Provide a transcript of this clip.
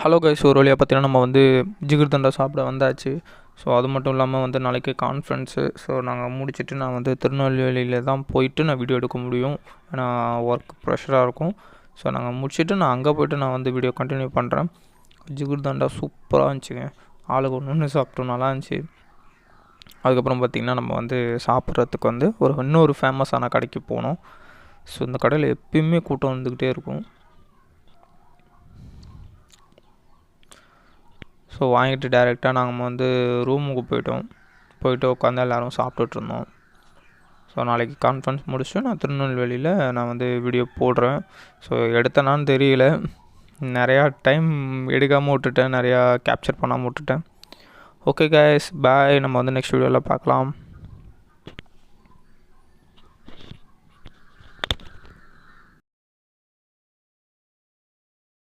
Hello guys, ஒரு வழியாக பார்த்தீங்கன்னா நம்ம வந்து ஜிகிர்தண்டா சாப்பிட வந்தாச்சு. ஸோ அது மட்டும் இல்லாமல் வந்து நாளைக்கு கான்ஃபரன்ஸு. ஸோ நாங்கள் முடிச்சுட்டு நான் வந்து திருநெல்வேலியில் தான் போயிட்டு நான் வீடியோ எடுக்க முடியும். ஏன்னா ஒர்க் ப்ரெஷராக இருக்கும். ஸோ நாங்கள் முடிச்சுட்டு நான் அங்கே போய்ட்டு நான் வந்து வீடியோ கண்டினியூ பண்ணுறேன். ஜிகிர்தண்டா சூப்பராக இருந்துச்சுங்க. ஆளுக்கு ஒன்று சாப்பிட்டோம், நல்லா இருந்துச்சு. அதுக்கப்புறம் பார்த்திங்கன்னா நம்ம வந்து சாப்பிட்றதுக்கு வந்து இன்னொரு ஃபேமஸான கடைக்கு போனோம். ஸோ இந்த கடையில் எப்பயுமே கூட்டம் வந்துக்கிட்டே இருக்கும். ஸோ வாங்கிட்டு டேரெக்டாக நாங்கள் வந்து ரூமுக்கு போயிட்டு உட்காந்து எல்லோரும் சாப்பிட்டுட்ருந்தோம். ஸோ நாளைக்கு கான்ஃபரன்ஸ் முடிச்சுட்டு நான் திருநெல்வேலியில் நான் வந்து வீடியோ போடுறேன். ஸோ எடுத்தேனான்னு தெரியல, நிறையா டைம் எடுக்காமல் விட்டுட்டேன், நிறையா கேப்சர் பண்ணாமல் விட்டுட்டேன். ஓகே கைஸ், பாய். நம்ம வந்து நெக்ஸ்ட் வீடியோவில் பார்க்கலாம்.